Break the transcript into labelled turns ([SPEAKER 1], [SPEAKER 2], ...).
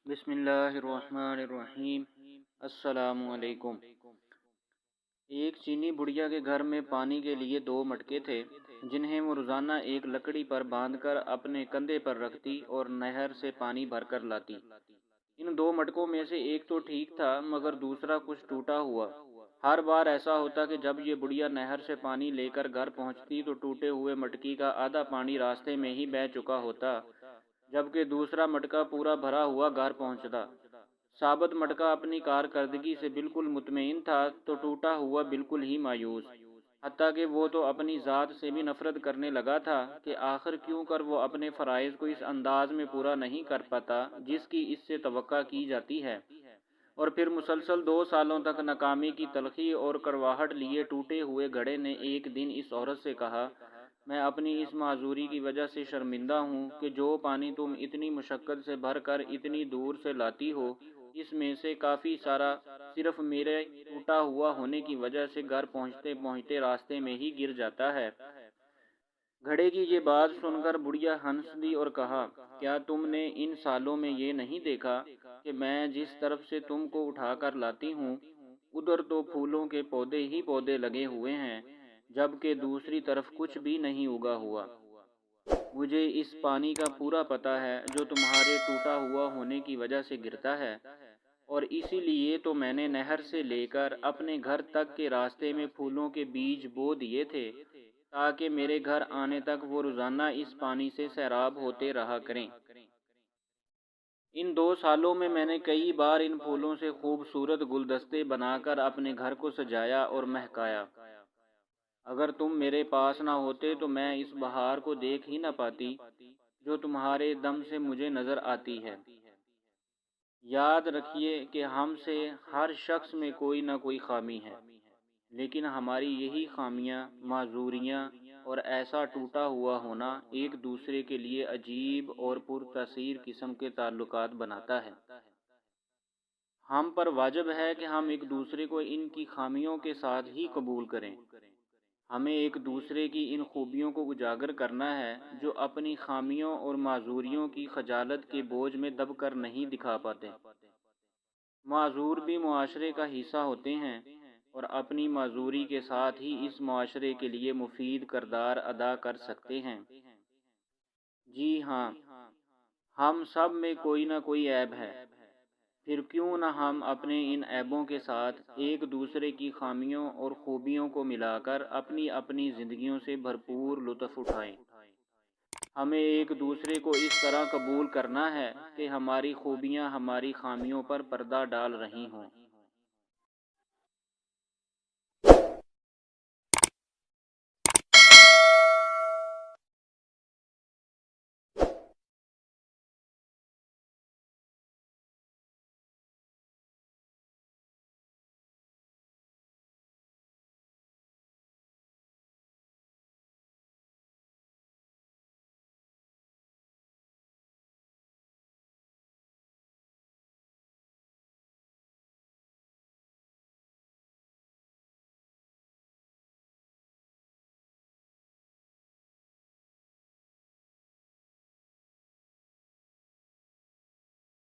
[SPEAKER 1] بسم اللہ الرحمن الرحیم۔ السلام علیکم۔ ایک چینی بڑھیا کے گھر میں پانی کے لیے 2 مٹکے تھے جنہیں وہ روزانہ ایک لکڑی پر باندھ کر اپنے کندھے پر رکھتی اور نہر سے پانی بھر کر لاتی۔ ان 2 مٹکوں میں سے ایک تو ٹھیک تھا مگر دوسرا کچھ ٹوٹا ہوا۔ ہر بار ایسا ہوتا کہ جب یہ بڑھیا نہر سے پانی لے کر گھر پہنچتی تو ٹوٹے ہوئے مٹکی کا آدھا پانی راستے میں ہی بہہ چکا ہوتا، جبکہ دوسرا مٹکا پورا بھرا ہوا گھر پہنچتا۔ ثابت مٹکا اپنی کارکردگی سے بالکل مطمئن تھا تو ٹوٹا ہوا بالکل ہی مایوس، حتیٰ کہ وہ تو اپنی ذات سے بھی نفرت کرنے لگا تھا کہ آخر کیوں کر وہ اپنے فرائض کو اس انداز میں پورا نہیں کر پاتا جس کی اس سے توقع کی جاتی ہے۔ اور پھر مسلسل 2 سالوں تک ناکامی کی تلخی اور کڑواہٹ لیے ٹوٹے ہوئے گھڑے نے ایک دن اس عورت سے کہا، میں اپنی اس معذوری کی وجہ سے شرمندہ ہوں کہ جو پانی تم اتنی مشقت سے بھر کر اتنی دور سے لاتی ہو، اس میں سے کافی سارا صرف میرے ٹوٹا ہوا ہونے کی وجہ سے گھر پہنچتے پہنچتے راستے میں ہی گر جاتا ہے۔ گھڑے کی یہ بات سن کر بڑھیا ہنس دی اور کہا، کیا تم نے ان سالوں میں یہ نہیں دیکھا کہ میں جس طرف سے تم کو اٹھا کر لاتی ہوں ادھر تو پھولوں کے پودے ہی پودے لگے ہوئے ہیں، جبکہ دوسری طرف کچھ بھی نہیں اگا ہوا۔ مجھے اس پانی کا پورا پتہ ہے جو تمہارے ٹوٹا ہوا ہونے کی وجہ سے گرتا ہے، اور اسی لیے تو میں نے نہر سے لے کر اپنے گھر تک کے راستے میں پھولوں کے بیج بو دیے تھے تاکہ میرے گھر آنے تک وہ روزانہ اس پانی سے سیراب ہوتے رہا کریں۔ ان 2 سالوں میں میں نے کئی بار ان پھولوں سے خوبصورت گلدستے بنا کر اپنے گھر کو سجایا اور مہکایا۔ اگر تم میرے پاس نہ ہوتے تو میں اس بہار کو دیکھ ہی نہ پاتی جو تمہارے دم سے مجھے نظر آتی ہے۔ یاد رکھیے کہ ہم سے ہر شخص میں کوئی نہ کوئی خامی ہے، لیکن ہماری یہی خامیاں، معذوریاں اور ایسا ٹوٹا ہوا ہونا ایک دوسرے کے لیے عجیب اور پرتاثیر قسم کے تعلقات بناتا ہے۔ ہم پر واجب ہے کہ ہم ایک دوسرے کو ان کی خامیوں کے ساتھ ہی قبول کریں۔ ہمیں ایک دوسرے کی ان خوبیوں کو اجاگر کرنا ہے جو اپنی خامیوں اور معذوریوں کی خجالت کے بوجھ میں دب کر نہیں دکھا پاتے۔ معذور بھی معاشرے کا حصہ ہوتے ہیں اور اپنی معذوری کے ساتھ ہی اس معاشرے کے لیے مفید کردار ادا کر سکتے ہیں۔ جی ہاں، ہم سب میں کوئی نہ کوئی عیب ہے، پھر کیوں نہ ہم اپنے ان عیبوں کے ساتھ ایک دوسرے کی خامیوں اور خوبیوں کو ملا کر اپنی اپنی زندگیوں سے بھرپور لطف اٹھائیں۔ ہمیں ایک دوسرے کو اس طرح قبول کرنا ہے کہ ہماری خوبیاں ہماری خامیوں پر پردہ ڈال رہی ہوں۔